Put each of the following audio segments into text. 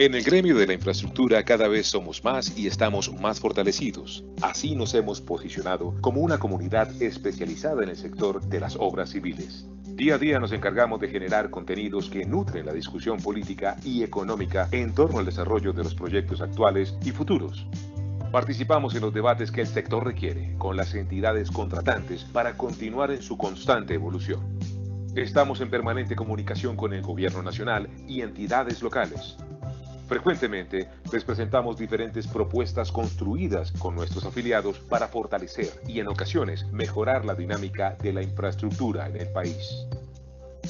En el gremio de la infraestructura cada vez somos más y estamos más fortalecidos. Así nos hemos posicionado como una comunidad especializada en el sector de las obras civiles. Día a día nos encargamos de generar contenidos que nutren la discusión política y económica en torno al desarrollo de los proyectos actuales y futuros. Participamos en los debates que el sector requiere con las entidades contratantes para continuar en su constante evolución. Estamos en permanente comunicación con el gobierno nacional y entidades locales. Frecuentemente les presentamos diferentes propuestas construidas con nuestros afiliados para fortalecer y en ocasiones mejorar la dinámica de la infraestructura en el país.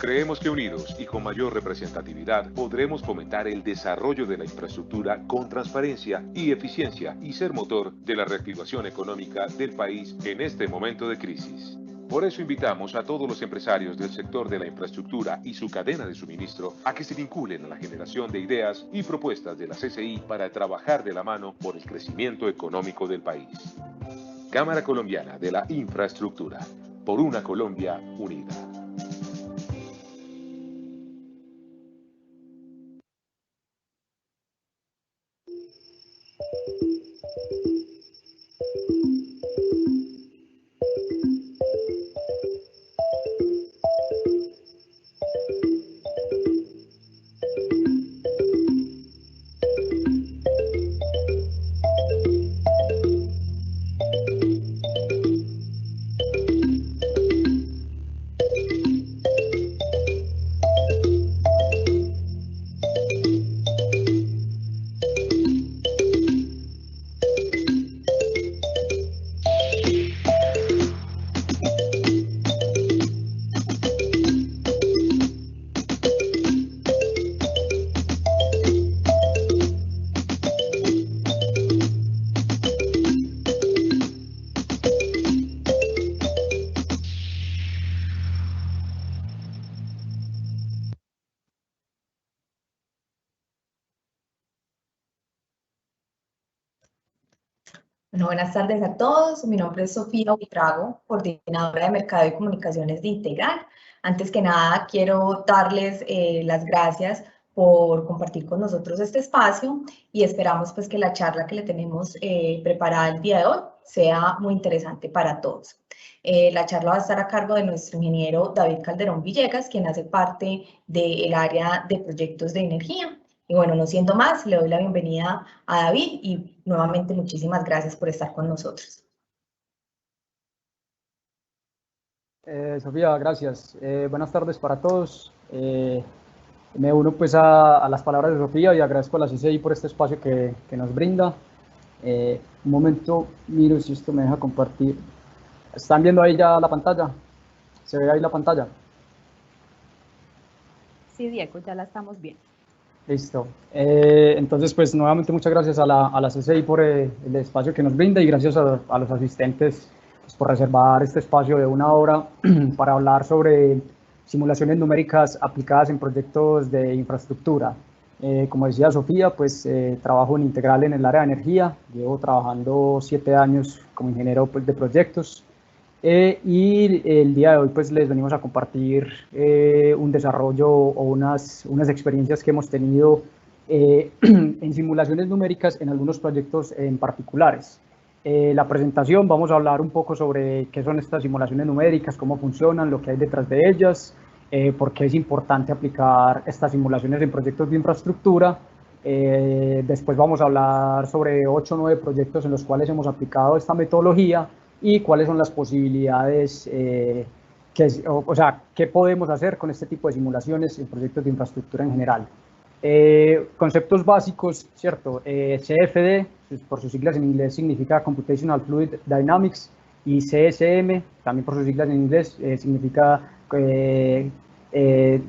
Creemos que unidos y con mayor representatividad podremos fomentar el desarrollo de la infraestructura con transparencia y eficiencia y ser motor de la reactivación económica del país en este momento de crisis. Por eso invitamos a todos los empresarios del sector de la infraestructura y su cadena de suministro a que se vinculen a la generación de ideas y propuestas de la CCI para trabajar de la mano por el crecimiento económico del país. Cámara Colombiana de la Infraestructura, por una Colombia unida. Bueno, buenas tardes a todos. Mi nombre es Sofía Buitrago, coordinadora de Mercado y Comunicaciones de Integral. Antes que nada, quiero darles las gracias por compartir con nosotros este espacio y esperamos pues que la charla que le tenemos preparada el día de hoy sea muy interesante para todos. La charla va a estar a cargo de nuestro ingeniero David Calderón Villegas, quien hace parte del área de proyectos de energía. Y bueno, no siendo más, le doy la bienvenida a David y nuevamente muchísimas gracias por estar con nosotros. Sofía, gracias. Buenas tardes para todos. Me uno pues a las palabras de Sofía y agradezco a la CCI por este espacio que nos brinda. Un momento, miro si esto me deja compartir. ¿Están viendo ahí ya la pantalla? ¿Se ve ahí la pantalla? Sí, Diego, ya la estamos viendo. Listo. Entonces, pues nuevamente muchas gracias a la CCI por el espacio que nos brinda y gracias a los asistentes pues, por reservar este espacio de una hora para hablar sobre simulaciones numéricas aplicadas en proyectos de infraestructura. Como decía Sofía, pues trabajo en Integral en el área de energía, llevo trabajando 7 años como ingeniero pues, de proyectos. Y el día de hoy pues les venimos a compartir un desarrollo o unas experiencias que hemos tenido en simulaciones numéricas en algunos proyectos en particulares. La presentación vamos a hablar un poco sobre qué son estas simulaciones numéricas, cómo funcionan, lo que hay detrás de ellas, por qué es importante aplicar estas simulaciones en proyectos de infraestructura. Después vamos a hablar sobre 8 o 9 proyectos en los cuales hemos aplicado esta metodología y cuáles son las posibilidades, qué podemos hacer con este tipo de simulaciones en proyectos de infraestructura en general. Conceptos básicos, ¿cierto? CFD, por sus siglas en inglés, significa Computational Fluid Dynamics, y CSM, también por sus siglas en inglés, significa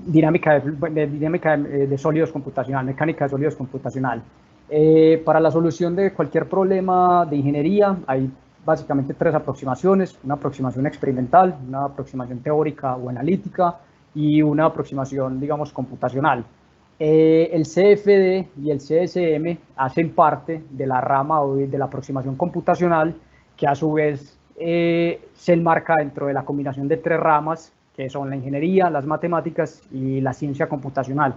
dinámica de sólidos computacional, mecánica de sólidos computacional. Para la solución de cualquier problema de ingeniería hay básicamente 3 aproximaciones: una aproximación experimental, una aproximación teórica o analítica y una aproximación, digamos, computacional. El CFD y el CSM hacen parte de la rama o de la aproximación computacional, que a su vez se enmarca dentro de la combinación de 3 ramas, que son la ingeniería, las matemáticas y la ciencia computacional.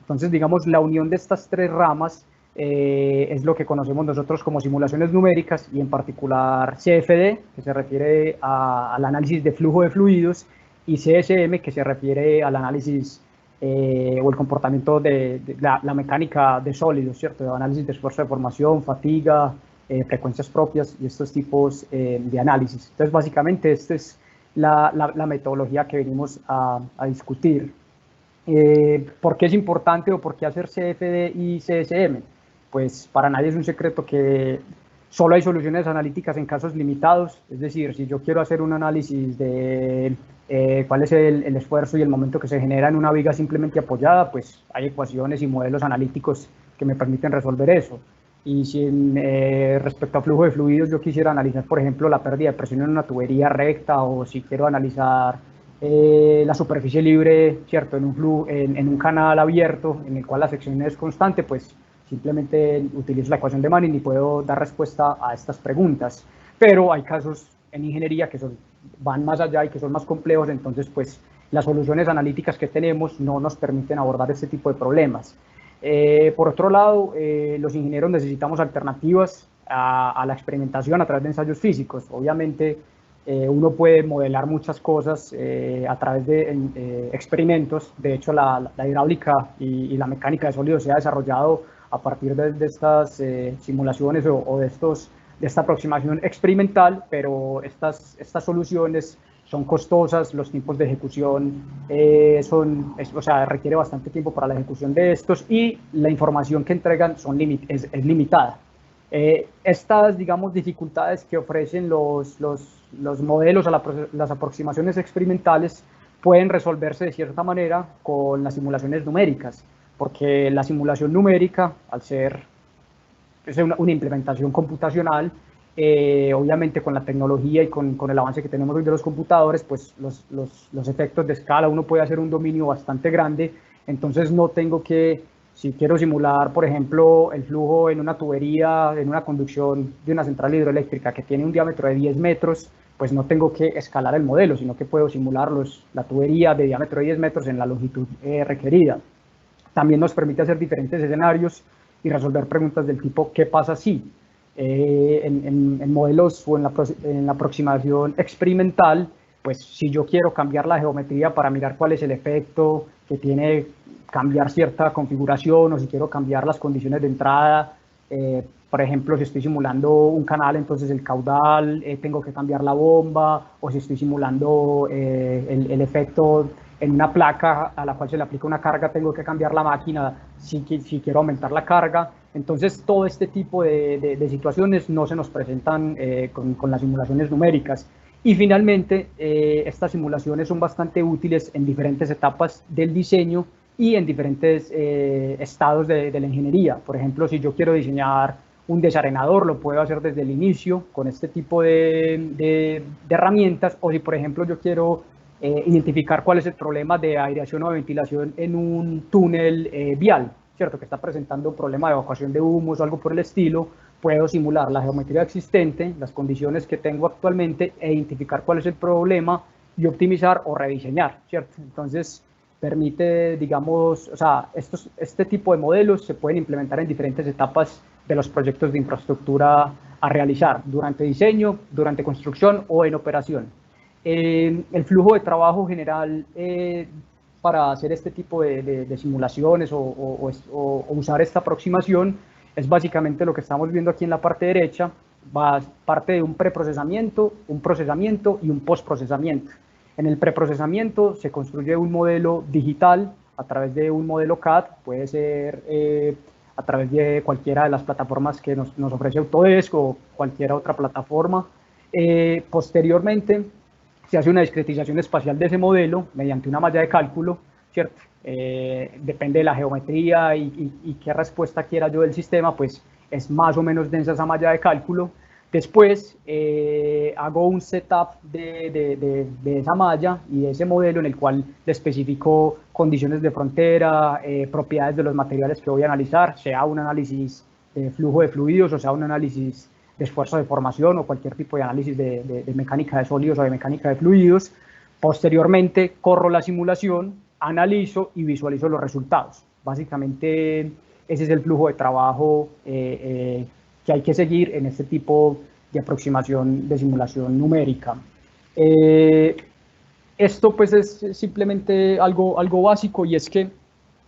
Entonces, digamos, la unión de estas tres ramas es lo que conocemos nosotros como simulaciones numéricas y en particular CFD, que se refiere al análisis de flujo de fluidos, y CSM, que se refiere al análisis o el comportamiento de la mecánica de sólidos, ¿cierto? De análisis de esfuerzo de formación, fatiga, frecuencias propias y estos tipos de análisis. Entonces, básicamente, esta es la metodología que venimos a discutir. ¿Por qué es importante o por qué hacer CFD y CSM? Pues para nadie es un secreto que solo hay soluciones analíticas en casos limitados, es decir, si yo quiero hacer un análisis de cuál es el esfuerzo y el momento que se genera en una viga simplemente apoyada, pues hay ecuaciones y modelos analíticos que me permiten resolver eso. Y si respecto a flujo de fluidos yo quisiera analizar, por ejemplo, la pérdida de presión en una tubería recta, o si quiero analizar la superficie libre, ¿cierto? En un canal abierto en el cual la sección es constante, pues simplemente utilizo la ecuación de Manning y puedo dar respuesta a estas preguntas. Pero hay casos en ingeniería que van más allá y que son más complejos, entonces pues las soluciones analíticas que tenemos no nos permiten abordar este tipo de problemas. Por otro lado, los ingenieros necesitamos alternativas a la experimentación a través de ensayos físicos. Obviamente, uno puede modelar muchas cosas a través de experimentos. De hecho, la hidráulica y la mecánica de sólidos se ha desarrollado a partir de estas simulaciones o de esta aproximación experimental, pero estas soluciones son costosas, los tiempos de ejecución requiere bastante tiempo para la ejecución de estos, y la información que entregan es limitada. Estas, digamos, dificultades que ofrecen los modelos, las aproximaciones experimentales, pueden resolverse de cierta manera con las simulaciones numéricas, porque la simulación numérica, al ser una implementación computacional, obviamente con la tecnología y con el avance que tenemos hoy de los computadores, pues los efectos de escala, uno puede hacer un dominio bastante grande. Entonces no tengo que, si quiero simular, por ejemplo, el flujo en una tubería, en una conducción de una central hidroeléctrica que tiene un diámetro de 10 metros, pues no tengo que escalar el modelo, sino que puedo simular la tubería de diámetro de 10 metros en la longitud requerida. También nos permite hacer diferentes escenarios y resolver preguntas del tipo ¿qué pasa si? En modelos o en la aproximación experimental, pues si yo quiero cambiar la geometría para mirar cuál es el efecto que tiene cambiar cierta configuración, o si quiero cambiar las condiciones de entrada, por ejemplo, si estoy simulando un canal, entonces el caudal, tengo que cambiar la bomba, o si estoy simulando el efecto en una placa a la cual se le aplica una carga, tengo que cambiar la máquina si quiero aumentar la carga. Entonces, todo este tipo de situaciones no se nos presentan con las simulaciones numéricas. Y finalmente, estas simulaciones son bastante útiles en diferentes etapas del diseño y en diferentes estados de la ingeniería. Por ejemplo, si yo quiero diseñar un desarenador, lo puedo hacer desde el inicio con este tipo de herramientas, o si, por ejemplo, yo quiero identificar cuál es el problema de aireación o de ventilación en un túnel vial, ¿cierto? Que está presentando un problema de evacuación de humos o algo por el estilo, puedo simular la geometría existente, las condiciones que tengo actualmente, e identificar cuál es el problema y optimizar o rediseñar, ¿cierto? Entonces, permite, digamos, o sea, este tipo de modelos se pueden implementar en diferentes etapas de los proyectos de infraestructura a realizar, durante diseño, durante construcción o en operación. El flujo de trabajo general para hacer este tipo de simulaciones o usar esta aproximación es básicamente lo que estamos viendo aquí en la parte derecha. Parte de un preprocesamiento, un procesamiento y un postprocesamiento. En el preprocesamiento se construye un modelo digital a través de un modelo CAD, puede ser a través de cualquiera de las plataformas que nos ofrece Autodesk o cualquier otra plataforma. Posteriormente, se hace una discretización espacial de ese modelo mediante una malla de cálculo, ¿cierto? Depende de la geometría y qué respuesta quiera yo del sistema, pues es más o menos densa esa malla de cálculo. Después hago un setup de esa malla y de ese modelo en el cual le especifico condiciones de frontera, propiedades de los materiales que voy a analizar, sea un análisis de flujo de fluidos o sea un análisis de esfuerzo de formación o cualquier tipo de análisis de mecánica de sólidos o de mecánica de fluidos. Posteriormente corro la simulación, analizo y visualizo los resultados. Básicamente ese es el flujo de trabajo que hay que seguir en este tipo de aproximación de simulación numérica. Esto pues es simplemente algo básico, y es que,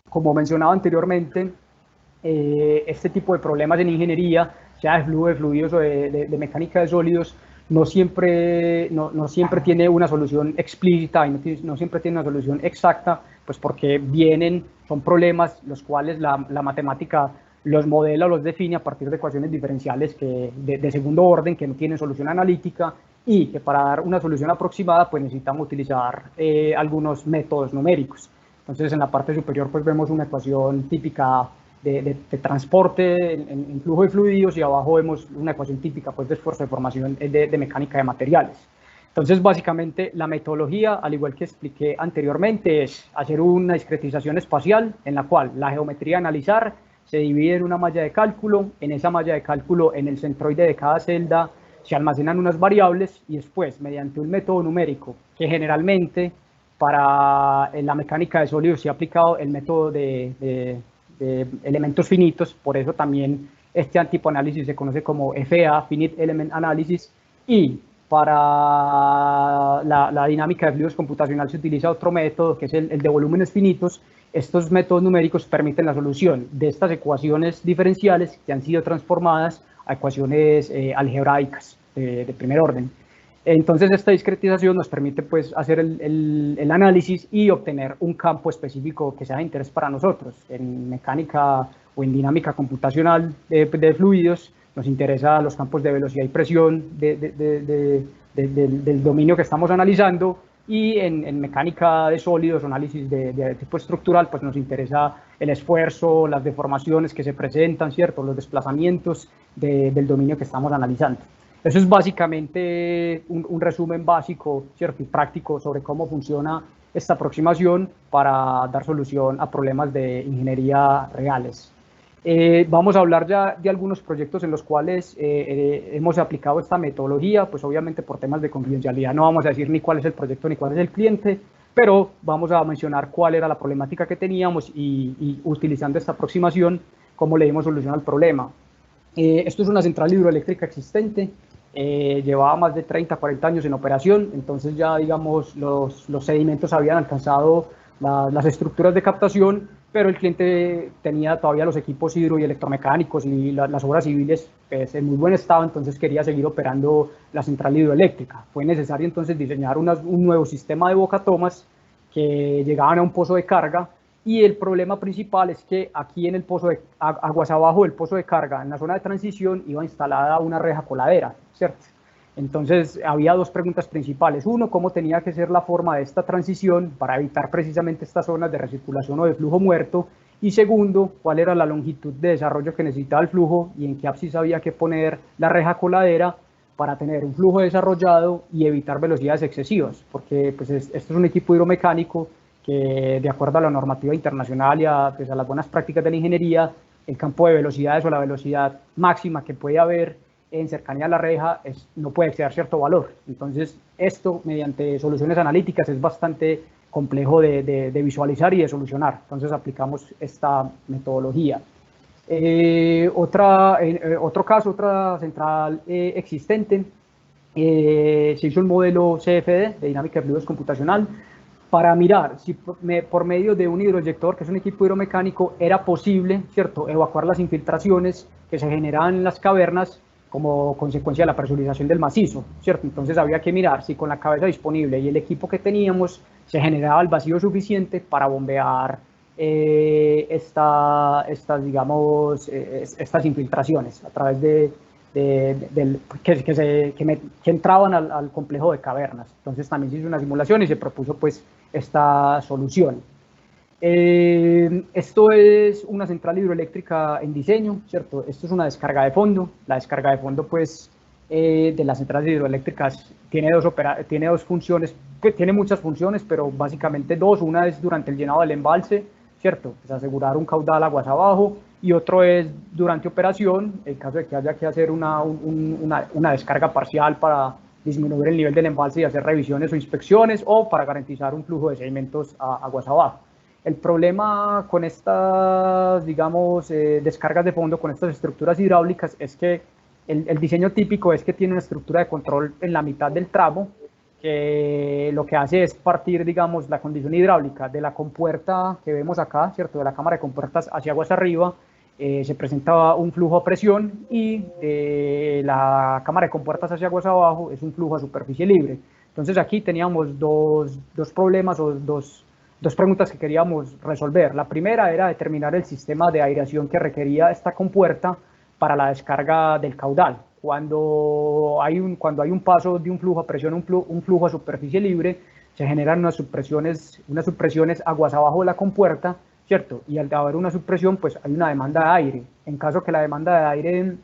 como mencionaba anteriormente, este tipo de problemas en ingeniería, sea de flujo de fluidos o de mecánica de sólidos, no siempre tiene una solución explícita y no siempre tiene una solución exacta, pues porque son problemas los cuales la matemática los modela o los define a partir de ecuaciones diferenciales de segundo orden que no tienen solución analítica, y que para dar una solución aproximada pues necesitamos utilizar algunos métodos numéricos. Entonces en la parte superior pues vemos una ecuación típica de transporte en flujo de fluidos, y abajo vemos una ecuación típica pues de esfuerzo de formación de mecánica de materiales. Entonces básicamente la metodología, al igual que expliqué anteriormente, es hacer una discretización espacial en la cual la geometría a analizar se divide en una malla de cálculo. En esa malla de cálculo, en el centroide de cada celda, se almacenan unas variables, y después, mediante un método numérico que generalmente para la mecánica de sólidos se ha aplicado el método de elementos finitos, por eso también este tipo de análisis se conoce como FEA, Finite Element Analysis, y para la dinámica de fluidos computacional se utiliza otro método que es el de volúmenes finitos. Estos métodos numéricos permiten la solución de estas ecuaciones diferenciales que han sido transformadas a ecuaciones algebraicas de primer orden. Entonces esta discretización nos permite pues hacer el análisis y obtener un campo específico que sea de interés para nosotros. En mecánica o en dinámica computacional de fluidos nos interesan los campos de velocidad y presión del dominio que estamos analizando, y en mecánica de sólidos o análisis de tipo estructural pues nos interesa el esfuerzo, las deformaciones que se presentan, ¿cierto?, los desplazamientos del dominio que estamos analizando. Eso es básicamente un resumen básico, ¿cierto?, y práctico sobre cómo funciona esta aproximación para dar solución a problemas de ingeniería reales. Vamos a hablar ya de algunos proyectos en los cuales hemos aplicado esta metodología. Pues obviamente por temas de confidencialidad no vamos a decir ni cuál es el proyecto ni cuál es el cliente, pero vamos a mencionar cuál era la problemática que teníamos y utilizando esta aproximación, cómo le dimos solución al problema. Esto es una central hidroeléctrica existente, llevaba más de 30, 40 años en operación, entonces ya digamos los sedimentos habían alcanzado las estructuras de captación, pero el cliente tenía todavía los equipos hidro y electromecánicos y las obras civiles pues, en muy buen estado, entonces quería seguir operando la central hidroeléctrica. Fue necesario entonces diseñar un nuevo sistema de bocatomas que llegaban a un pozo de carga, y el problema principal es que aquí en el pozo de aguas abajo del pozo de carga, en la zona de transición, iba instalada una reja coladera, ¿cierto? Entonces había dos preguntas principales. Uno, cómo tenía que ser la forma de esta transición para evitar precisamente estas zonas de recirculación o de flujo muerto, y segundo, cuál era la longitud de desarrollo que necesitaba el flujo y en qué ábside había que poner la reja coladera para tener un flujo desarrollado y evitar velocidades excesivas, porque pues, esto es un equipo hidromecánico que, de acuerdo a la normativa internacional y pues, a las buenas prácticas de la ingeniería, el campo de velocidades o la velocidad máxima que puede haber en cercanía a la reja no puede exceder cierto valor. Entonces esto, mediante soluciones analíticas, es bastante complejo de visualizar y de solucionar. Entonces aplicamos esta metodología. Otro caso, otra central existente, se hizo un modelo CFD de dinámica de fluidos computacional para mirar si por medio de un hidroinyector, que es un equipo hidromecánico, era posible, ¿cierto?, evacuar las infiltraciones que se generaban en las cavernas como consecuencia de la presurización del macizo, ¿cierto? Entonces había que mirar si con la cabeza disponible y el equipo que teníamos se generaba el vacío suficiente para bombear estas infiltraciones a través que entraban al complejo de cavernas. Entonces también se hizo una simulación y se propuso pues esta solución. Esto es una central hidroeléctrica en diseño, ¿cierto? Esto es una descarga de fondo. La descarga de fondo pues de las centrales hidroeléctricas tiene dos funciones, que tiene muchas funciones, pero básicamente dos. Una es durante el llenado del embalse, ¿cierto?, pues asegurar un caudal aguas abajo, y otro es durante operación, en caso de que haya que hacer una descarga parcial para disminuir el nivel del embalse y hacer revisiones o inspecciones, o para garantizar un flujo de sedimentos a aguas abajo. El problema con estas, digamos, descargas de fondo, con estas estructuras hidráulicas, es que el diseño típico es que tiene una estructura de control en la mitad del tramo, que lo que hace es partir, digamos, la condición hidráulica de la compuerta que vemos acá, ¿cierto? De la cámara de compuertas hacia aguas arriba, se presenta un flujo a presión, y de la cámara de compuertas hacia aguas abajo es un flujo a superficie libre. Entonces aquí teníamos dos problemas o dos preguntas que queríamos resolver. La primera era determinar el sistema de aireación que requería esta compuerta para la descarga del caudal. Cuando hay un paso de un flujo a presión a un flujo a superficie libre, se generan unas supresiones aguas abajo de la compuerta, ¿cierto? Y al haber una supresión, pues hay una demanda de aire. En caso que la demanda de aire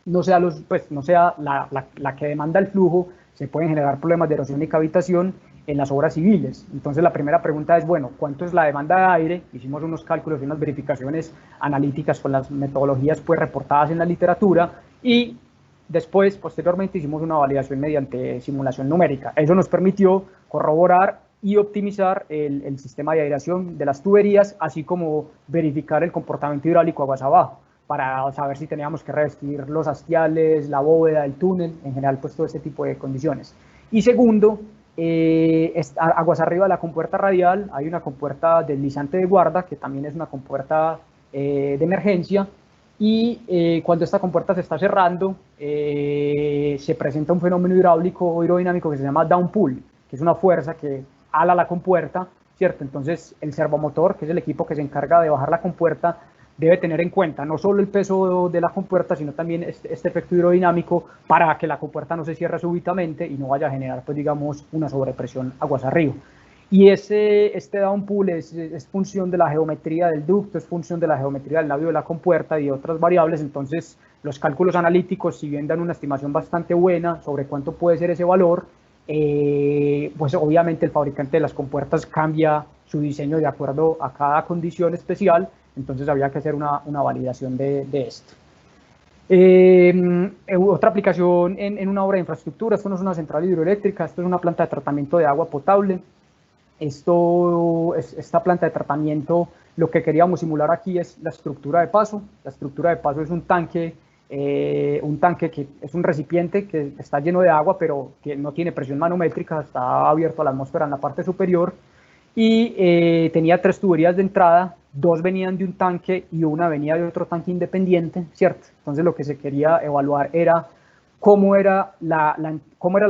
no sea la que demanda el flujo, se pueden generar problemas de erosión y cavitación en las obras civiles. Entonces la primera pregunta es, bueno, ¿cuánto es la demanda de aire? Hicimos unos cálculos y unas verificaciones analíticas con las metodologías pues reportadas en la literatura, y después, posteriormente, hicimos una validación mediante simulación numérica. Eso nos permitió corroborar y optimizar el sistema de aireación de las tuberías, así como verificar el comportamiento hidráulico aguas abajo, para saber si teníamos que revestir los hastiales, la bóveda, el túnel, en general, pues todo ese tipo de condiciones. Y segundo, aguas arriba de la compuerta radial hay una compuerta deslizante de guarda, que también es una compuerta de emergencia, y cuando esta compuerta se está cerrando, se presenta un fenómeno hidráulico o hidrodinámico que se llama downpull, que es una fuerza que ala la compuerta, ¿cierto? Entonces el servomotor, que es el equipo que se encarga de bajar la compuerta, debe tener en cuenta no solo el peso de la compuerta, sino también este efecto hidrodinámico, para que la compuerta no se cierre súbitamente y no vaya a generar, pues digamos, una sobrepresión aguas arriba. Y este downpull es función de la geometría del ducto, es función de la geometría del labio de la compuerta y de otras variables. Entonces los cálculos analíticos, si bien dan una estimación bastante buena sobre cuánto puede ser ese valor, pues obviamente el fabricante de las compuertas cambia su diseño de acuerdo a cada condición especial, entonces había que hacer una validación de esto. Otra aplicación en una obra de infraestructura: esto no es una central hidroeléctrica, esto es una planta de tratamiento de agua potable. Esta planta de tratamiento, lo que queríamos simular aquí es la estructura de paso. La estructura de paso es un tanque que es un recipiente que está lleno de agua, pero que no tiene presión manométrica, está abierto a la atmósfera en la parte superior, y tenía 3 tuberías de entrada, 2 venían de un tanque y una venía de otro tanque independiente, ¿cierto? Entonces lo que se quería evaluar era cómo era la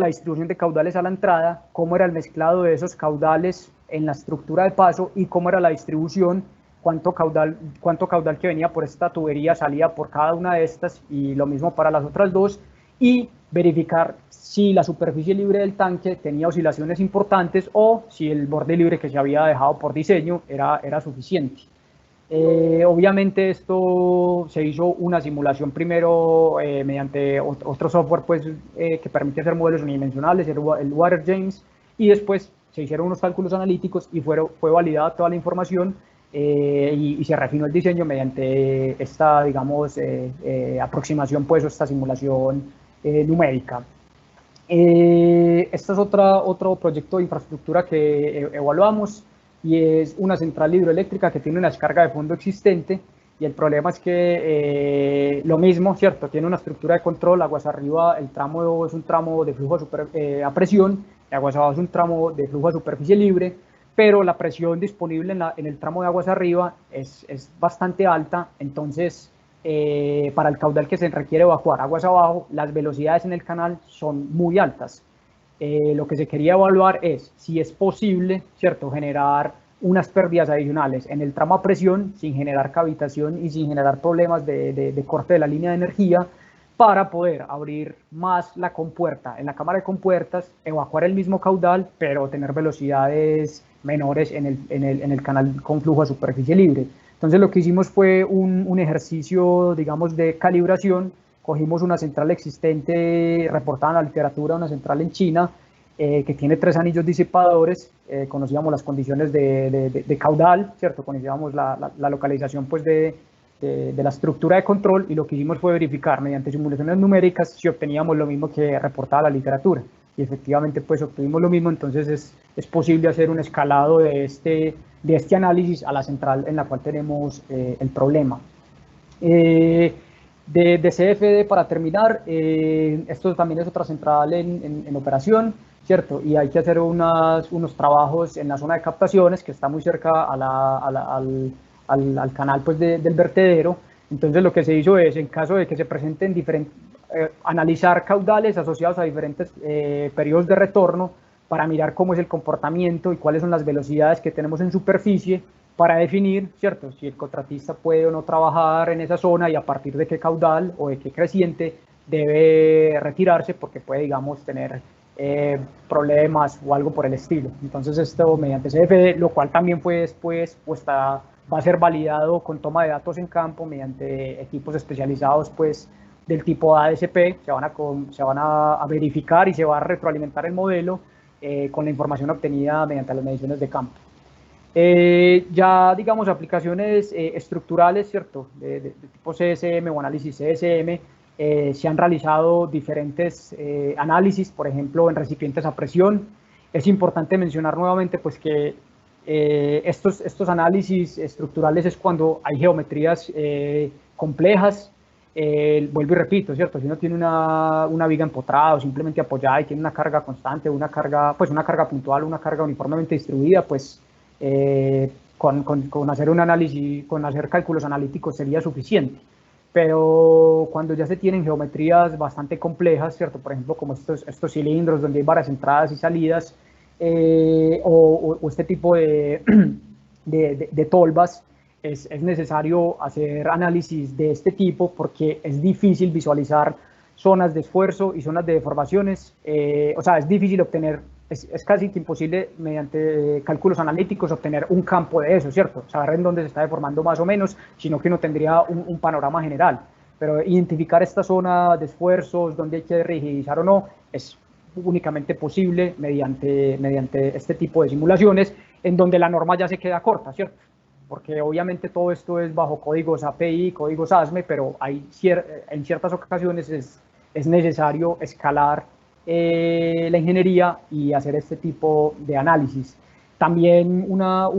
distribución de caudales a la entrada, cómo era el mezclado de esos caudales en la estructura de paso, y cómo era la distribución, cuánto caudal que venía por esta tubería salía por cada una de estas, y lo mismo para las otras 2, y verificar si la superficie libre del tanque tenía oscilaciones importantes o si el borde libre que se había dejado por diseño era suficiente. Obviamente esto se hizo una simulación primero mediante otro software pues, que permite hacer modelos unidimensionales, el WaterJames, y después se hicieron unos cálculos analíticos y fue validada toda la información, y se refinó el diseño mediante esta, digamos, aproximación, pues, o esta simulación numérica. Este es otro proyecto de infraestructura que evaluamos, y es una central hidroeléctrica que tiene una descarga de fondo existente, y el problema es que lo mismo, ¿cierto? Tiene una estructura de control, aguas arriba el tramo es un tramo de flujo a presión, y aguas abajo es un tramo de flujo a superficie libre, pero la presión disponible en el tramo de aguas arriba es bastante alta. Entonces para el caudal que se requiere evacuar aguas abajo, las velocidades en el canal son muy altas. Lo que se quería evaluar es si es posible, ¿cierto?, generar unas pérdidas adicionales en el tramo a presión sin generar cavitación y sin generar problemas de corte de la línea de energía, para poder abrir más la compuerta en la cámara de compuertas, evacuar el mismo caudal, pero tener velocidades menores en el canal con flujo a superficie libre. Entonces lo que hicimos fue un ejercicio, digamos, de calibración. Cogimos una central existente reportada en la literatura, una central en China, que tiene 3 anillos disipadores. Conocíamos las condiciones de caudal, ¿cierto? Conocíamos la localización, pues, de la estructura de control, y lo que hicimos fue verificar mediante simulaciones numéricas si obteníamos lo mismo que reportaba la literatura. y efectivamente pues obtuvimos lo mismo. Entonces es posible hacer un escalado de este análisis a la central en la cual tenemos el problema. De CFD, para terminar, esto también es otra central en operación, ¿cierto? Y hay que hacer unos trabajos en la zona de captaciones, que está muy cerca al canal pues, del vertedero. Entonces lo que se hizo es, en caso de que se presenten analizar caudales asociados a diferentes periodos de retorno, para mirar cómo es el comportamiento y cuáles son las velocidades que tenemos en superficie, para definir, ¿cierto?, si el contratista puede o no trabajar en esa zona y a partir de qué caudal o de qué creciente debe retirarse, porque puede, digamos, tener problemas o algo por el estilo. Entonces esto mediante CFD, lo cual también fue después, va a ser validado con toma de datos en campo mediante equipos especializados pues, del tipo ADSP, se van a verificar y se va a retroalimentar el modelo con la información obtenida mediante las mediciones de campo. Ya, digamos, aplicaciones estructurales, ¿cierto?, de tipo CSM o análisis CSM, se han realizado diferentes análisis, por ejemplo, en recipientes a presión. Es importante mencionar nuevamente pues, que estos análisis estructurales es cuando hay geometrías complejas. Vuelvo y repito, ¿cierto? Si uno tiene una viga empotrada o simplemente apoyada y tiene una carga constante, una carga puntual, una carga uniformemente distribuida, pues con hacer un análisis, con hacer cálculos analíticos sería suficiente. Pero cuando ya se tienen geometrías bastante complejas, ¿cierto? Por ejemplo, como estos cilindros donde hay varias entradas y salidas, o este tipo de tolvas, es necesario hacer análisis de este tipo porque es difícil visualizar zonas de esfuerzo y zonas de deformaciones. O sea, es difícil obtener, es casi que imposible mediante cálculos analíticos obtener un campo de eso, ¿cierto? Saber en dónde se está deformando más o menos, sino que uno tendría un panorama general. Pero identificar esta zona de esfuerzos, dónde hay que rigidizar o no, es únicamente posible mediante este tipo de simulaciones, en donde la norma ya se queda corta, ¿cierto? Porque obviamente todo esto es bajo códigos API, códigos ASME, pero en ciertas ocasiones es necesario escalar la ingeniería y hacer este tipo de análisis. También una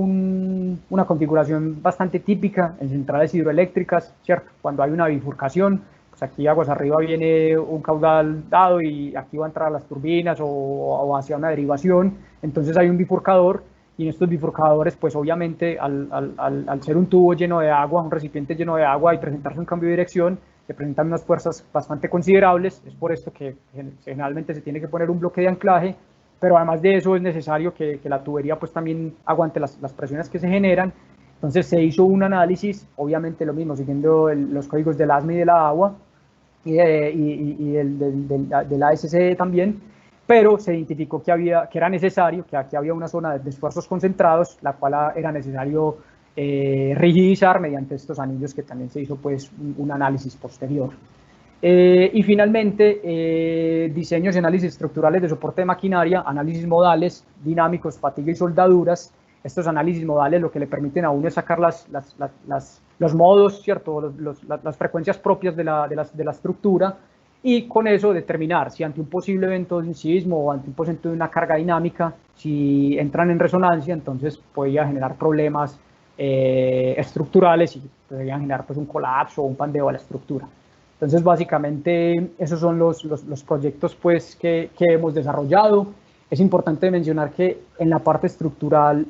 configuración bastante típica en centrales hidroeléctricas, ¿cierto? Cuando hay una bifurcación, pues aquí aguas arriba viene un caudal dado y aquí va a entrar a las turbinas o hacia una derivación, entonces hay un bifurcador. Y en estos bifurcadores, pues obviamente al ser un tubo lleno de agua, un recipiente lleno de agua y presentarse un cambio de dirección, se presentan unas fuerzas bastante considerables. Es por esto que generalmente se tiene que poner un bloque de anclaje, pero además de eso es necesario que la tubería pues también aguante las presiones que se generan. Entonces se hizo un análisis, obviamente lo mismo, siguiendo los códigos del ASME y de la agua y del ASCE también, pero se identificó que era necesario, que aquí había una zona de esfuerzos concentrados, la cual era necesario rigidizar mediante estos anillos, que también se hizo pues un análisis posterior. Y finalmente, diseños y análisis estructurales de soporte de maquinaria, análisis modales, dinámicos, fatiga y soldaduras. Estos análisis modales lo que le permiten a uno es sacar los modos, ¿cierto? Las frecuencias propias de la estructura, y con eso determinar si ante un posible evento de un sismo o ante un posible evento de una carga dinámica, si entran en resonancia, entonces podría generar problemas estructurales y podrían generar pues, un colapso o un pandeo de la estructura. Entonces, básicamente, esos son los proyectos pues, que hemos desarrollado. Es importante mencionar que en la parte estructural,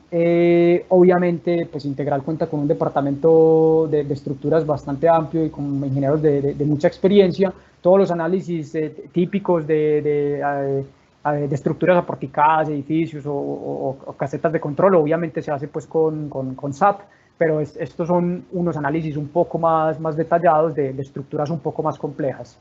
obviamente, pues Integral cuenta con un departamento de estructuras bastante amplio y con ingenieros de mucha experiencia. Todos los análisis típicos de estructuras aporticadas, edificios o casetas de control, obviamente se hace pues con SAP, pero estos son unos análisis un poco más detallados de estructuras un poco más complejas.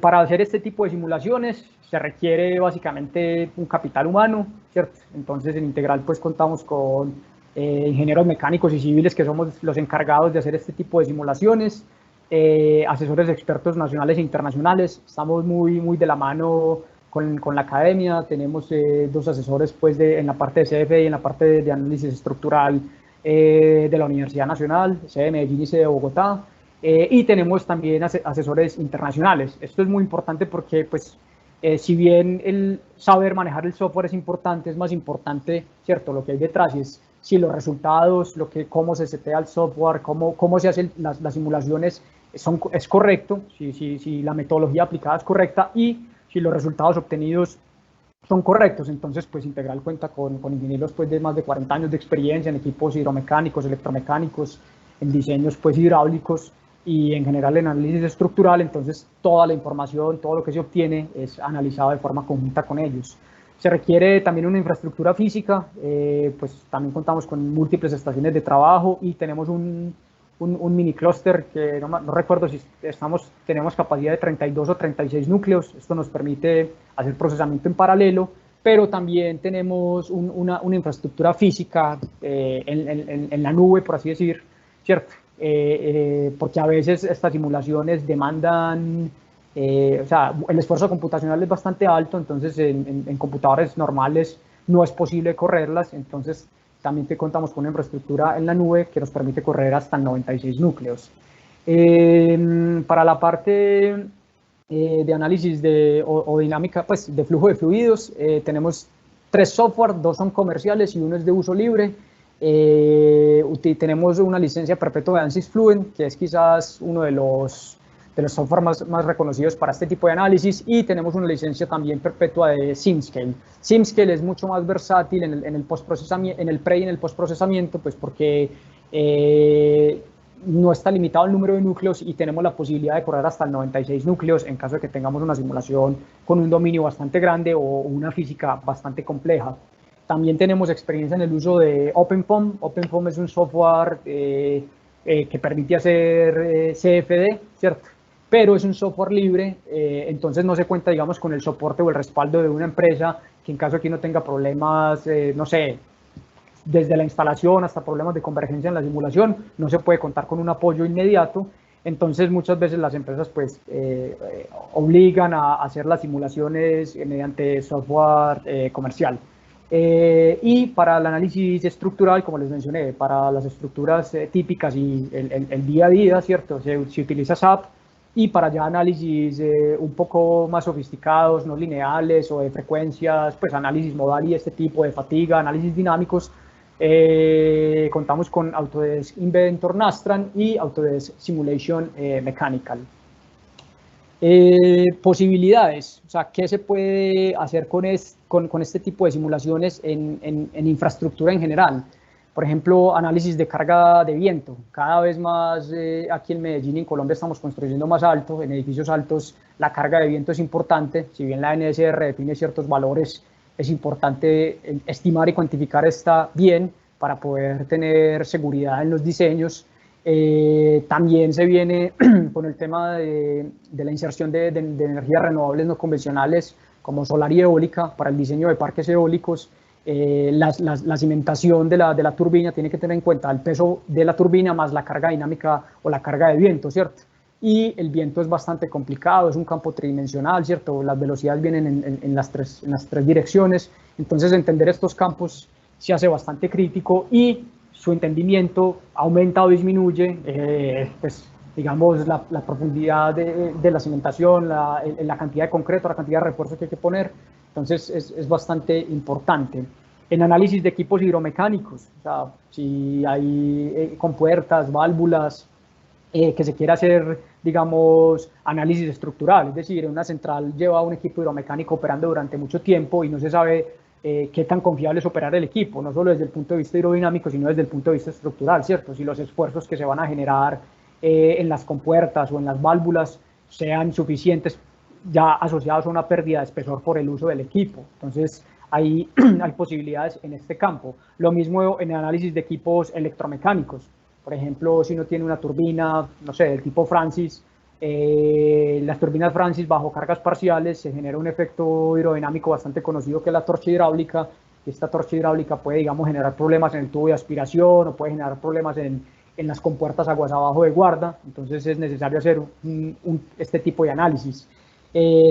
Para hacer este tipo de simulaciones se requiere básicamente un capital humano, ¿cierto? Entonces en Integral pues contamos con ingenieros mecánicos y civiles que somos los encargados de hacer este tipo de simulaciones, asesores expertos nacionales e internacionales. Estamos muy de la mano con la academia. Tenemos 2 asesores pues, en la parte de CFE y en la parte de análisis estructural de la Universidad Nacional, sede de Medellín y sede de Bogotá. y tenemos también asesores internacionales. Esto es muy importante porque, pues, si bien el saber manejar el software es importante, es más importante, ¿cierto?, lo que hay detrás, y es si los resultados, cómo se setea el software, cómo se hacen las simulaciones es correcto, si la metodología aplicada es correcta y si los resultados obtenidos son correctos. Entonces, pues Integral cuenta con ingenieros pues, de más de 40 años de experiencia en equipos hidromecánicos, electromecánicos, en diseños pues, hidráulicos y en general en análisis estructural. Entonces, toda la información, todo lo que se obtiene es analizado de forma conjunta con ellos. Se requiere también una infraestructura física, pues también contamos con múltiples estaciones de trabajo y tenemos un mini clúster que no recuerdo si tenemos capacidad de 32 o 36 núcleos. Esto nos permite hacer procesamiento en paralelo, pero también tenemos una infraestructura física en la nube, por así decir, ¿cierto? Porque a veces estas simulaciones demandan, o sea, el esfuerzo computacional es bastante alto, entonces en computadores normales no es posible correrlas, entonces también contamos con una infraestructura en la nube que nos permite correr hasta 96 núcleos. Para la parte de análisis o dinámica, pues de flujo de fluidos, tenemos 3 software, 2 son comerciales y 1 es de uso libre. Tenemos una licencia perpetua de ANSYS Fluent, que es quizás uno de los software más reconocidos para este tipo de análisis, y tenemos una licencia también perpetua de SimScale. SimScale es mucho más versátil en el postprocesamiento, en el pre y en el postprocesamiento, pues porque no está limitado el número de núcleos y tenemos la posibilidad de correr hasta 96 núcleos en caso de que tengamos una simulación con un dominio bastante grande o una física bastante compleja. También tenemos experiencia en el uso de OpenFOAM. OpenFOAM es un software que permite hacer CFD, ¿cierto? Pero es un software libre, entonces no se cuenta, digamos, con el soporte o el respaldo de una empresa que en caso de que no tenga problemas, no sé, desde la instalación hasta problemas de convergencia en la simulación, no se puede contar con un apoyo inmediato. Entonces muchas veces las empresas pues obligan a hacer las simulaciones mediante software comercial. Y para el análisis estructural, como les mencioné, para las estructuras típicas y el día a día, ¿cierto? Se utiliza SAP, y para ya análisis un poco más sofisticados, no lineales o de frecuencias, pues análisis modal y este tipo de fatiga, análisis dinámicos, contamos con Autodesk Inventor Nastran y Autodesk Simulation Mechanical. Posibilidades, o sea, ¿qué se puede hacer con este tipo de simulaciones en infraestructura en general? Por ejemplo, análisis de carga de viento. Cada vez más aquí en Medellín y en Colombia estamos construyendo más alto, en edificios altos la carga de viento es importante. Si bien la NSR define ciertos valores, es importante estimar y cuantificar esta bien para poder tener seguridad en los diseños. También se viene con el tema de la inserción de energías renovables no convencionales como solar y eólica para el diseño de parques eólicos. La cimentación de la turbina tiene que tener en cuenta el peso de la turbina más la carga dinámica o la carga de viento, ¿cierto? Y el viento es bastante complicado, es un campo tridimensional, ¿cierto? Las velocidades vienen en las tres direcciones, entonces entender estos campos se hace bastante crítico y su entendimiento aumenta o disminuye, pues digamos, la profundidad de la cimentación, la cantidad de concreto, la cantidad de refuerzos que hay que poner. Entonces es bastante importante. En análisis de equipos hidromecánicos, o sea, si hay compuertas, válvulas, que se quiera hacer, digamos, análisis estructural, es decir, una central lleva un equipo hidromecánico operando durante mucho tiempo y no se sabe qué tan confiable es operar el equipo, no solo desde el punto de vista hidrodinámico, sino desde el punto de vista estructural, ¿cierto? Si los esfuerzos que se van a generar en las compuertas o en las válvulas sean suficientes ya asociados a una pérdida de espesor por el uso del equipo. Entonces, hay posibilidades en este campo. Lo mismo en el análisis de equipos electromecánicos. Por ejemplo, si uno tiene una turbina, no sé, del tipo Francis, las turbinas Francis bajo cargas parciales se genera un efecto hidrodinámico bastante conocido que es la torcha hidráulica. Y esta torcha hidráulica puede, digamos, generar problemas en el tubo de aspiración o puede generar problemas en las compuertas aguas abajo de guarda. Entonces es necesario hacer este tipo de análisis.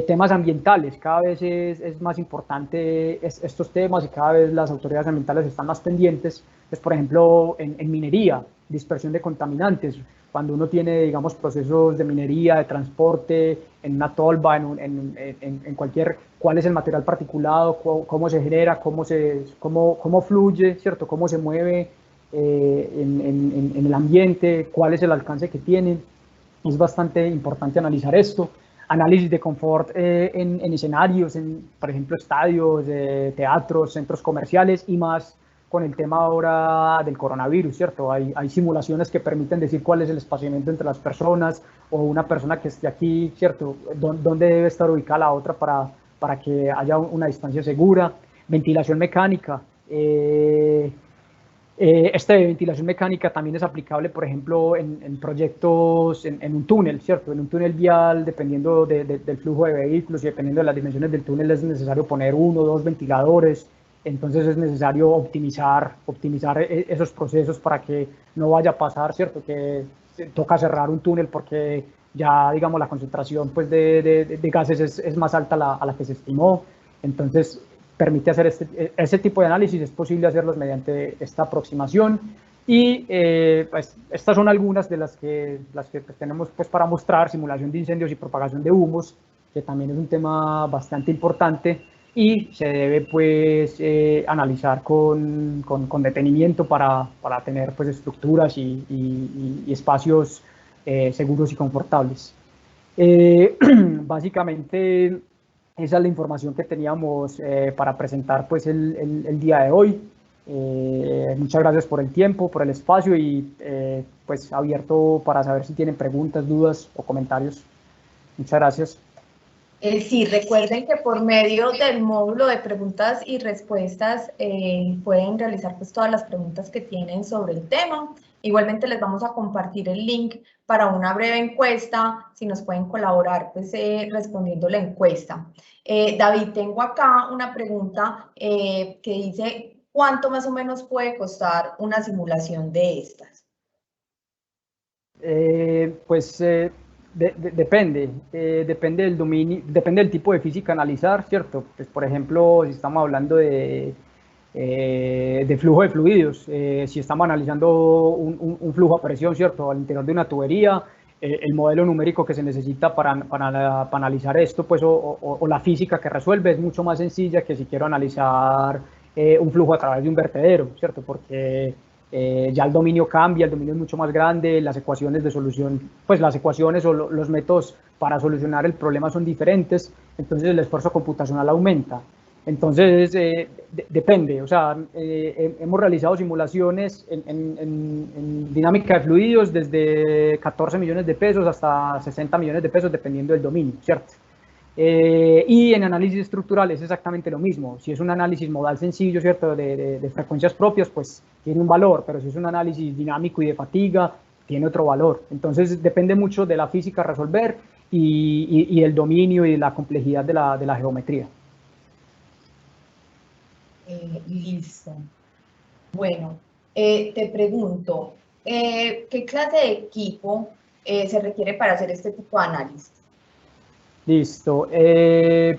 Temas ambientales, cada vez es más importante estos temas y cada vez las autoridades ambientales están más pendientes pues, por ejemplo, en minería, dispersión de contaminantes, cuando uno tiene, digamos, procesos de minería, de transporte, en una tolva, en cualquier, cuál es el material particulado, cómo se genera, cómo fluye, ¿cierto? Cómo se mueve en el ambiente, cuál es el alcance que tiene. Es bastante importante analizar esto. Análisis de confort en escenarios, por ejemplo, estadios, teatros, centros comerciales y más con el tema ahora del coronavirus, ¿cierto? Hay simulaciones que permiten decir cuál es el espaciamiento entre las personas o una persona que esté aquí, ¿cierto? ¿Dónde debe estar ubicada la otra para que haya una distancia segura? Ventilación mecánica. Esta ventilación mecánica también es aplicable, por ejemplo, en proyectos, en un túnel, ¿cierto? En un túnel vial, dependiendo del flujo de vehículos y dependiendo de las dimensiones del túnel, es necesario poner 1 o 2 ventiladores. Entonces es necesario optimizar esos procesos para que no vaya a pasar, ¿cierto? Que toca cerrar un túnel porque ya, digamos, la concentración pues, de gases es más alta a la que se estimó. Entonces, permite hacer ese tipo de análisis, es posible hacerlos mediante esta aproximación. Y pues, estas son algunas de las que tenemos pues, para mostrar: simulación de incendios y propagación de humos, que también es un tema bastante importante y se debe pues, analizar con detenimiento para tener pues, estructuras y espacios seguros y confortables. Básicamente, esa es la información que teníamos para presentar pues, el día de hoy. Muchas gracias por el tiempo, por el espacio y pues abierto para saber si tienen preguntas, dudas o comentarios. Muchas gracias. Sí, recuerden que por medio del módulo de preguntas y respuestas pueden realizar pues, todas las preguntas que tienen sobre el tema. Igualmente les vamos a compartir el link para una breve encuesta, si nos pueden colaborar pues, respondiendo la encuesta. David, tengo acá una pregunta que dice, ¿cuánto más o menos puede costar una simulación de estas? Depende del dominio, depende del tipo de física a analizar, ¿cierto? Pues, por ejemplo, si estamos hablando de flujo de fluidos, si estamos analizando un flujo a presión, ¿cierto? Al interior de una tubería, el modelo numérico que se necesita para analizar esto, pues, o la física que resuelve es mucho más sencilla que si quiero analizar un flujo a través de un vertedero, ¿cierto? Porque ya el dominio cambia, el dominio es mucho más grande, las ecuaciones de solución, pues las ecuaciones o los métodos para solucionar el problema son diferentes, entonces el esfuerzo computacional aumenta. Entonces, depende, o sea, hemos realizado simulaciones en dinámica de fluidos desde 14 millones de pesos hasta 60 millones de pesos, dependiendo del dominio, ¿cierto? Y en análisis estructural es exactamente lo mismo. Si es un análisis modal sencillo, ¿cierto? De frecuencias propias, pues tiene un valor, pero si es un análisis dinámico y de fatiga, tiene otro valor. Entonces, depende mucho de la física a resolver y el dominio y la complejidad de la geometría. Listo. Bueno, te pregunto, ¿qué clase de equipo se requiere para hacer este tipo de análisis? Listo,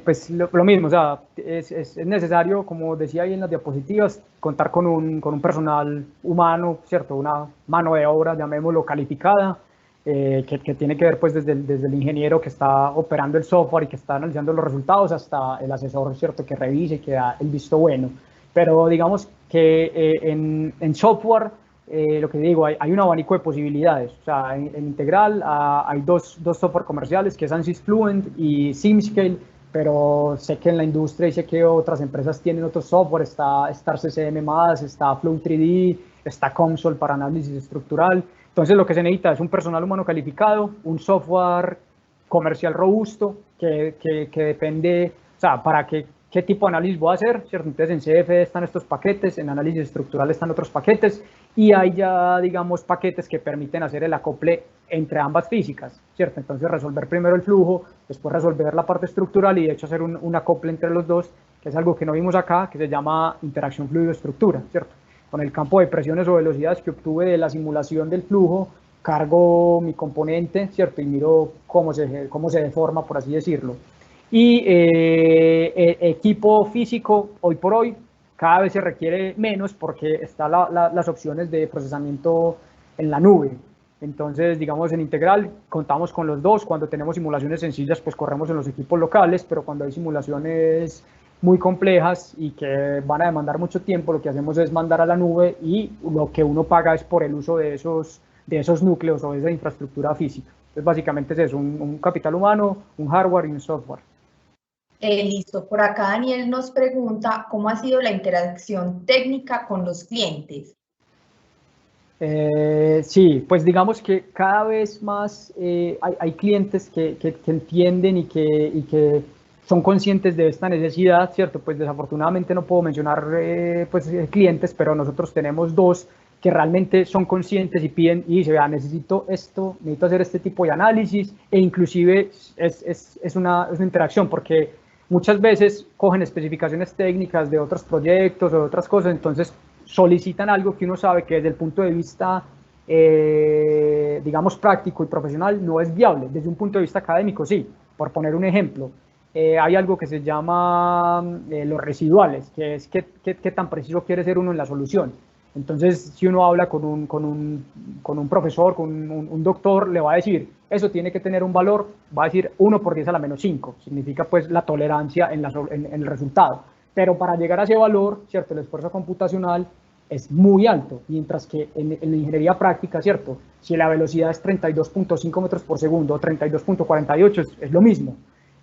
pues lo mismo, o sea, es necesario, como decía ahí en las diapositivas, contar con un personal humano, ¿cierto? Una mano de obra, llamémoslo, calificada, que tiene que ver pues desde el ingeniero que está operando el software y que está analizando los resultados hasta el asesor, ¿cierto? Que revise y que da el visto bueno. Pero digamos que en software, lo que digo, hay un abanico de posibilidades. O sea, en Integral hay dos software comerciales, que es ANSYS Fluent y SimScale, pero sé que en la industria y sé que otras empresas tienen otros software, está StarCCM+, está Flow 3D, está Console para análisis estructural. Entonces, lo que se necesita es un personal humano calificado, un software comercial robusto, que depende, o sea, para qué tipo de análisis voy a hacer, ¿cierto? Entonces, en CFD están estos paquetes, en análisis estructural están otros paquetes, y hay ya, digamos, paquetes que permiten hacer el acople entre ambas físicas, ¿cierto? Entonces, resolver primero el flujo, después resolver la parte estructural y, de hecho, hacer un acople entre los dos, que es algo que no vimos acá, que se llama interacción fluido-estructura, ¿cierto? Con el campo de presiones o velocidades que obtuve de la simulación del flujo, cargo mi componente, ¿cierto? Y miro cómo se deforma, por así decirlo. Y equipo físico, hoy por hoy, cada vez se requiere menos porque están las opciones de procesamiento en la nube. Entonces, digamos, en Integral contamos con los dos. Cuando tenemos simulaciones sencillas, pues corremos en los equipos locales, pero cuando hay simulaciones muy complejas y que van a demandar mucho tiempo, lo que hacemos es mandar a la nube y lo que uno paga es por el uso de esos núcleos o de esa infraestructura física. Entonces, básicamente es eso, un capital humano, un hardware y un software. Listo, por acá Daniel nos pregunta cómo ha sido la interacción técnica con los clientes. Sí, pues digamos que cada vez más hay clientes que entienden y que son conscientes de esta necesidad, ¿cierto? Pues desafortunadamente no puedo mencionar clientes, pero nosotros tenemos dos que realmente son conscientes y piden y dicen, vea, necesito esto, necesito hacer este tipo de análisis, e inclusive es una interacción, porque muchas veces cogen especificaciones técnicas de otros proyectos o de otras cosas, entonces solicitan algo que uno sabe que desde el punto de vista, digamos, práctico y profesional no es viable. Desde un punto de vista académico, sí. Por poner un ejemplo, hay algo que se llama los residuales, que es qué tan preciso quiere ser uno en la solución. Entonces, si uno habla con un profesor, con un doctor, le va a decir, eso tiene que tener un valor, va a decir 1 por 10 a la menos 5, significa pues la tolerancia en el resultado. Pero para llegar a ese valor, ¿cierto? El esfuerzo computacional es muy alto, mientras que en la ingeniería práctica, ¿cierto? Si la velocidad es 32.5 metros por segundo o 32.48 es lo mismo.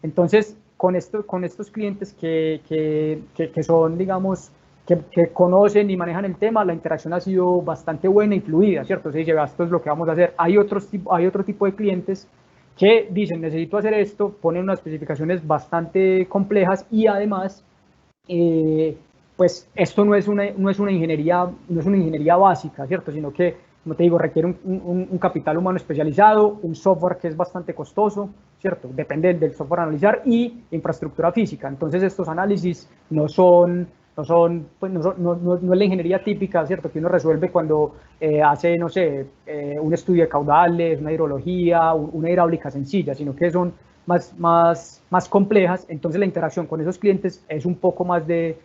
Entonces, con estos clientes que son, digamos, que conocen y manejan el tema, la interacción ha sido bastante buena y fluida, ¿cierto? Se dice, esto es lo que vamos a hacer. Hay otro tipo de clientes que dicen, necesito hacer esto, ponen unas especificaciones bastante complejas y además, pues esto no es una ingeniería básica, ¿cierto? Sino que, como te digo, requiere un capital humano especializado, un software que es bastante costoso, ¿cierto? Depende del software a analizar y infraestructura física. Entonces, estos análisis no es la ingeniería típica, ¿cierto? Que uno resuelve cuando hace, no sé, un estudio de caudales, una hidrología, una hidráulica sencilla, sino que son más complejas. Entonces la interacción con esos clientes es un poco más de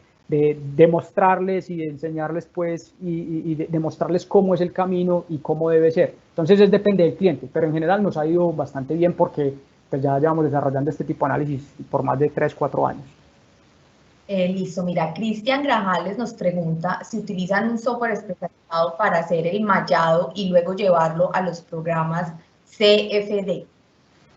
mostrarles y de enseñarles, pues, y de mostrarles cómo es el camino y cómo debe ser. Entonces depende del cliente, pero en general nos ha ido bastante bien porque pues ya llevamos desarrollando este tipo de análisis por más de 3, 4 años. Listo, mira, Cristian Grajales nos pregunta si utilizan un software especializado para hacer el mallado y luego llevarlo a los programas CFD.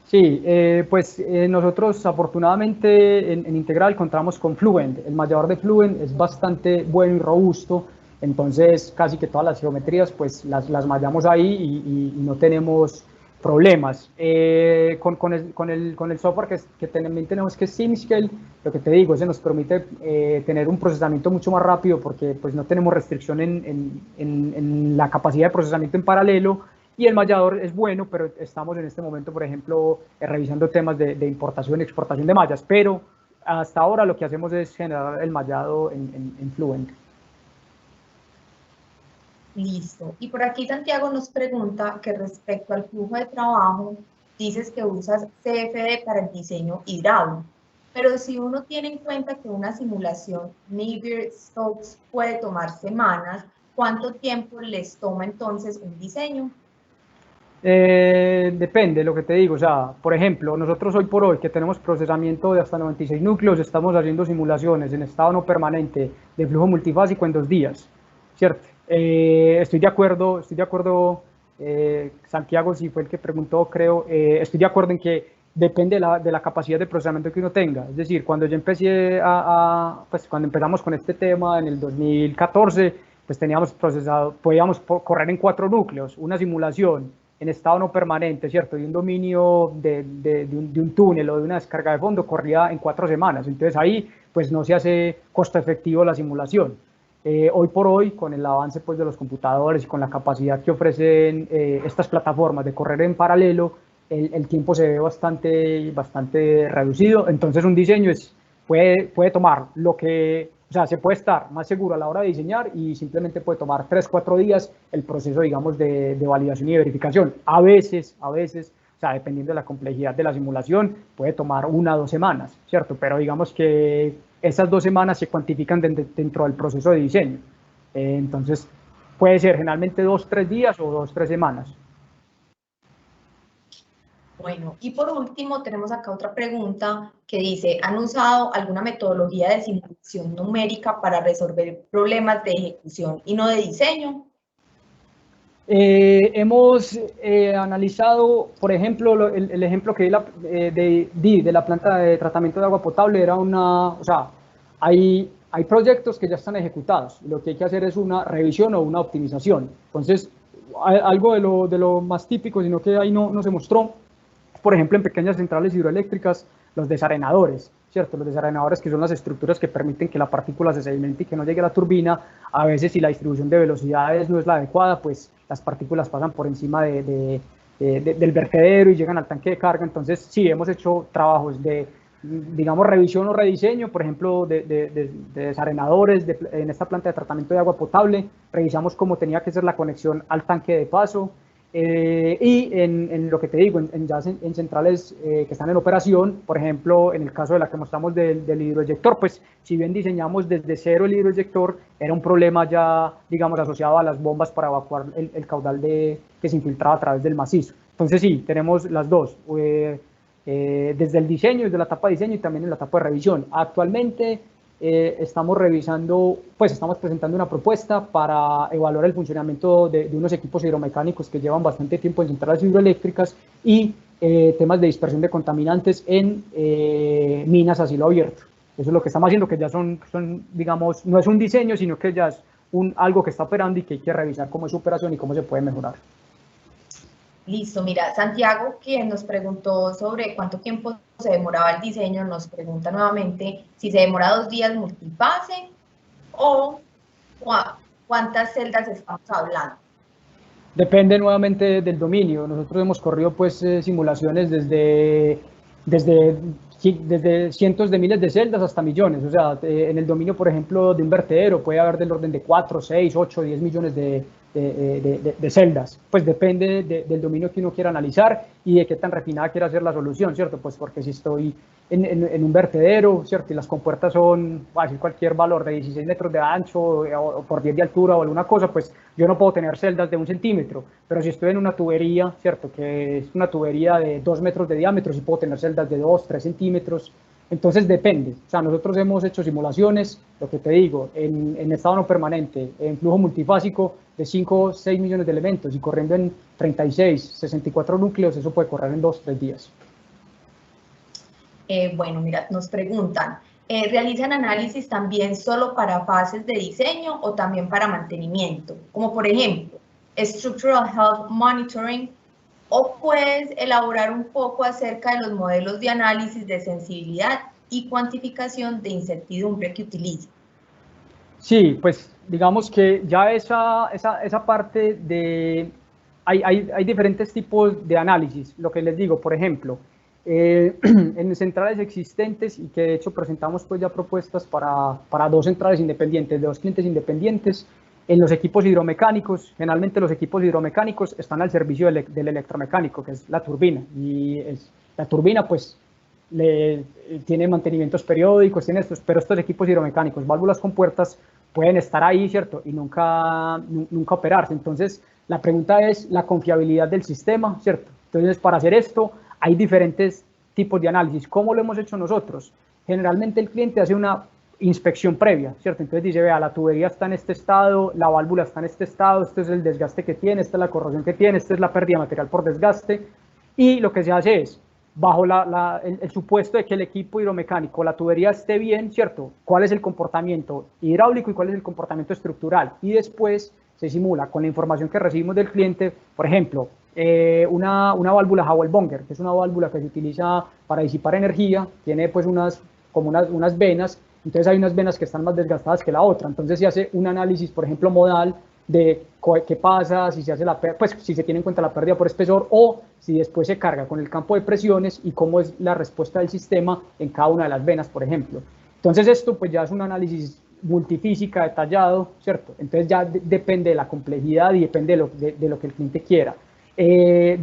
Sí, pues nosotros afortunadamente en Integral contamos con Fluent. El mallador de Fluent es bastante bueno y robusto, entonces casi que todas las geometrías pues las mallamos ahí y no tenemos problemas. Con el software que también tenemos, que es SimScale, lo que te digo, ese nos permite tener un procesamiento mucho más rápido porque pues no tenemos restricción en la capacidad de procesamiento en paralelo. Y el mallador es bueno, pero estamos en este momento, por ejemplo, revisando temas de importación y exportación de mallas, pero hasta ahora lo que hacemos es generar el mallado en Fluent. Listo. Y por aquí Santiago nos pregunta que respecto al flujo de trabajo, dices que usas CFD para el diseño hidráulico, pero si uno tiene en cuenta que una simulación Navier-Stokes puede tomar semanas, ¿cuánto tiempo les toma entonces un diseño? Depende, lo que te digo, o sea, por ejemplo, nosotros hoy por hoy que tenemos procesamiento de hasta 96 núcleos, estamos haciendo simulaciones en estado no permanente de flujo multifásico en 2 días, ¿cierto? Estoy de acuerdo, Santiago, si fue el que preguntó, creo, estoy de acuerdo en que depende de la capacidad de procesamiento que uno tenga, es decir, cuando yo empecé pues cuando empezamos con este tema en el 2014, pues podíamos correr en 4 núcleos, una simulación en estado no permanente, ¿cierto? Y un dominio de un túnel o de una descarga de fondo corría en 4 semanas. Entonces ahí pues no se hace costo efectivo la simulación. Hoy por hoy, con el avance pues, de los computadores y con la capacidad que ofrecen estas plataformas de correr en paralelo, el tiempo se ve bastante reducido. Entonces un diseño puede tomar o sea, se puede estar más seguro a la hora de diseñar y simplemente puede tomar 3, 4 días el proceso, digamos, de validación y de verificación. A veces, o sea, dependiendo de la complejidad de la simulación, puede tomar 1 o 2 semanas, ¿cierto? Pero digamos que esas 2 semanas se cuantifican dentro del proceso de diseño. Entonces, puede ser generalmente 2, 3 días o 2, 3 semanas. Bueno, y por último tenemos acá otra pregunta que dice, ¿han usado alguna metodología de simulación numérica para resolver problemas de ejecución y no de diseño? Hemos analizado, por ejemplo, el ejemplo que di de la planta de tratamiento de agua potable era o sea, hay proyectos que ya están ejecutados, y lo que hay que hacer es una revisión o una optimización. Entonces, algo de lo más típico, sino que ahí no se mostró, por ejemplo, en pequeñas centrales hidroeléctricas, los desarenadores, ¿cierto? Los desarenadores, que son las estructuras que permiten que la partícula se sedimente y que no llegue a la turbina. A veces, si la distribución de velocidades no es la adecuada, pues las partículas pasan por encima del vertedero y llegan al tanque de carga. Entonces, sí, hemos hecho trabajos de, digamos, revisión o rediseño, por ejemplo, de desarenadores en esta planta de tratamiento de agua potable. Revisamos cómo tenía que ser la conexión al tanque de paso. Y en lo que te digo, en centrales que están en operación, por ejemplo, en el caso de la que mostramos del hidroeyector, pues si bien diseñamos desde cero el hidroeyector, era un problema ya, digamos, asociado a las bombas para evacuar el caudal que se infiltraba a través del macizo. Entonces sí, tenemos las dos, desde el diseño, desde la etapa de diseño y también en la etapa de revisión. Actualmente estamos revisando, pues estamos presentando una propuesta para evaluar el funcionamiento de unos equipos hidromecánicos que llevan bastante tiempo en centrales hidroeléctricas y temas de dispersión de contaminantes en minas a cielo abierto. Eso es lo que estamos haciendo, que ya son, digamos, no es un diseño, sino que ya es algo que está operando y que hay que revisar cómo es su operación y cómo se puede mejorar. Listo, mira, Santiago, quien nos preguntó sobre cuánto tiempo se demoraba el diseño, nos pregunta nuevamente si se demora 2 días multifase o cuántas celdas estamos hablando. Depende nuevamente del dominio. Nosotros hemos corrido pues simulaciones desde cientos de miles de celdas hasta millones. O sea, en el dominio, por ejemplo, de un vertedero puede haber del orden de 4, 6, 8, 10 millones de celdas. Pues depende del dominio que uno quiera analizar y de qué tan refinada quiera hacer la solución, ¿cierto? Pues porque si estoy en un vertedero, ¿cierto? Y las compuertas son, voy a decir cualquier valor de 16 metros de ancho o por 10 de altura o alguna cosa, pues yo no puedo tener celdas de 1 centímetro, pero si estoy en una tubería, ¿cierto? Que es una tubería de 2 metros de diámetro, sí puedo tener celdas de 2, 3 centímetros. Entonces depende. O sea, nosotros hemos hecho simulaciones, lo que te digo, en estado no permanente, en flujo multifásico de 5 o 6 millones de elementos y corriendo en 36, 64 núcleos, eso puede correr en 2, 3 días. Bueno, mira, nos preguntan, ¿realizan análisis también solo para fases de diseño o también para mantenimiento? Como por ejemplo, Structural Health Monitoring, o puedes elaborar un poco acerca de los modelos de análisis de sensibilidad y cuantificación de incertidumbre que utilizan. Sí, pues digamos que ya esa parte de... Hay diferentes tipos de análisis, lo que les digo, por ejemplo, en centrales existentes y que de hecho presentamos pues ya propuestas para 2 centrales independientes, de 2 clientes independientes, en los equipos hidromecánicos. Generalmente los equipos hidromecánicos están al servicio del electromecánico, que es la turbina, y la turbina pues tiene mantenimientos periódicos, tiene pero estos equipos hidromecánicos, válvulas con puertas, pueden estar ahí, ¿cierto? Y nunca operarse. Entonces, la pregunta es la confiabilidad del sistema, ¿cierto? Entonces, para hacer esto, hay diferentes tipos de análisis. ¿Cómo lo hemos hecho nosotros? Generalmente el cliente hace una inspección previa, ¿cierto? Entonces dice, vea, la tubería está en este estado, la válvula está en este estado, este es el desgaste que tiene, esta es la corrosión que tiene, esta es la pérdida de material por desgaste, y lo que se hace es, bajo el supuesto de que el equipo hidromecánico, la tubería esté bien, ¿cierto? ¿Cuál es el comportamiento hidráulico y cuál es el comportamiento estructural? Y después se simula con la información que recibimos del cliente, por ejemplo, una válvula Howell-Bonger, que es una válvula que se utiliza para disipar energía, tiene pues unas venas, entonces hay unas venas que están más desgastadas que la otra, entonces se hace un análisis, por ejemplo, modal de qué pasa, si se hace pues si se tiene en cuenta la pérdida por espesor o si después se carga con el campo de presiones y cómo es la respuesta del sistema en cada una de las venas, por ejemplo. Entonces esto pues ya es un análisis multifísica detallado, ¿cierto? Entonces ya depende de la complejidad y depende de lo que el cliente quiera.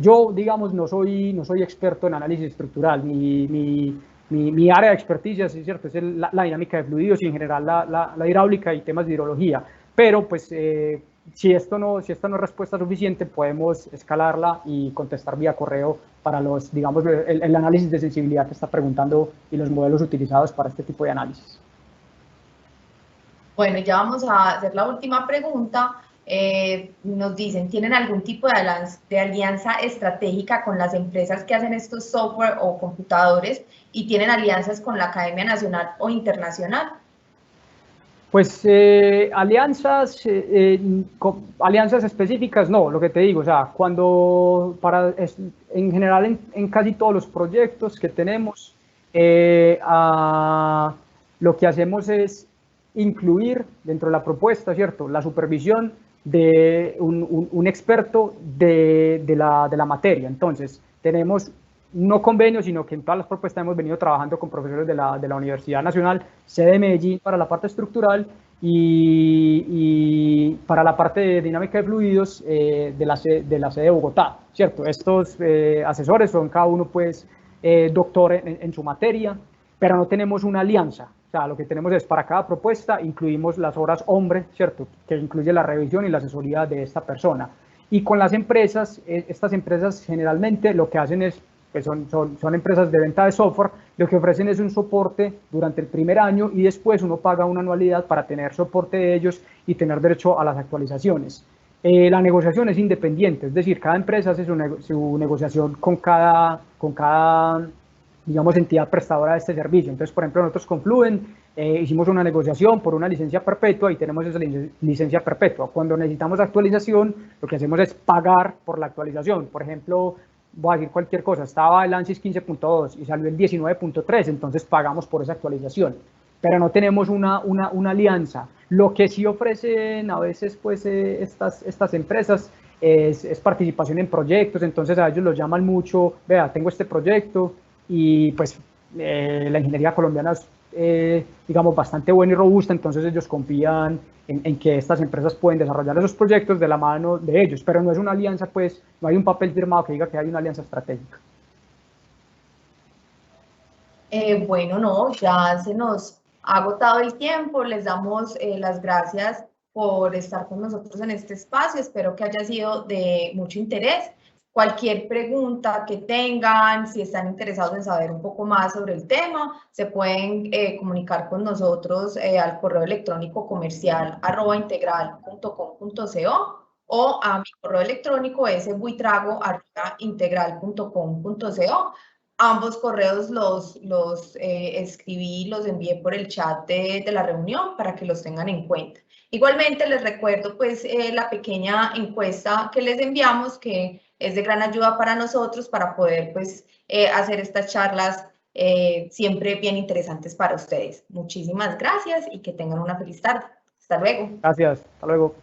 Yo, digamos, no soy experto en análisis estructural, mi mi área de experticia, ¿sí, cierto? Es la dinámica de fluidos y en general la hidráulica y temas de hidrología. Pero pues si esta no es respuesta suficiente, podemos escalarla y contestar vía correo para los, digamos, el análisis de sensibilidad que está preguntando y los modelos utilizados para este tipo de análisis. Bueno, ya vamos a hacer la última pregunta. Nos dicen, ¿tienen algún tipo de alianza estratégica con las empresas que hacen estos software o computadores y tienen alianzas con la Academia Nacional o Internacional? Pues alianzas específicas, no, lo que te digo, o sea, en general en casi todos los proyectos que tenemos, lo que hacemos es incluir dentro de la propuesta, ¿cierto?, la supervisión de un experto de la materia. Entonces, tenemos no convenios, sino que en todas las propuestas hemos venido trabajando con profesores de la Universidad Nacional, sede de Medellín para la parte estructural y para la parte de dinámica de fluidos de la sede de Bogotá, ¿cierto? Estos asesores son cada uno pues doctor en su materia, pero no tenemos una alianza. O sea, lo que tenemos es para cada propuesta incluimos las horas hombre, ¿cierto? Que incluye la revisión y la asesoría de esta persona. Y con las empresas, estas empresas generalmente lo que hacen es que son empresas de venta de software, lo que ofrecen es un soporte durante el primer año y después uno paga una anualidad para tener soporte de ellos y tener derecho a las actualizaciones. La negociación es independiente, es decir, cada empresa hace su negociación con cada, digamos, entidad prestadora de este servicio. Entonces, por ejemplo, nosotros con Fluent hicimos una negociación por una licencia perpetua y tenemos esa licencia perpetua. Cuando necesitamos actualización, lo que hacemos es pagar por la actualización. Por ejemplo, voy a decir cualquier cosa, estaba el ANSYS 15.2 y salió el 19.3, entonces pagamos por esa actualización, pero no tenemos una alianza. Lo que sí ofrecen a veces pues estas empresas es participación en proyectos, entonces a ellos los llaman mucho, vea, tengo este proyecto y pues la ingeniería colombiana es, digamos, bastante buena y robusta, entonces ellos confían en que estas empresas pueden desarrollar esos proyectos de la mano de ellos, pero no es una alianza, pues no hay un papel firmado que diga que hay una alianza estratégica. Bueno, no, ya se nos ha agotado el tiempo, les damos las gracias por estar con nosotros en este espacio, espero que haya sido de mucho interés. Cualquier pregunta que tengan, si están interesados en saber un poco más sobre el tema, se pueden comunicar con nosotros al correo electrónico comercial @integral.com.co o a mi correo electrónico buitrago@integral.com.co. Ambos correos los escribí, los envié por el chat de la reunión para que los tengan en cuenta. Igualmente les recuerdo pues la pequeña encuesta que les enviamos, que es de gran ayuda para nosotros para poder pues hacer estas charlas siempre bien interesantes para ustedes. Muchísimas gracias y que tengan una feliz tarde. Hasta luego. Gracias, hasta luego.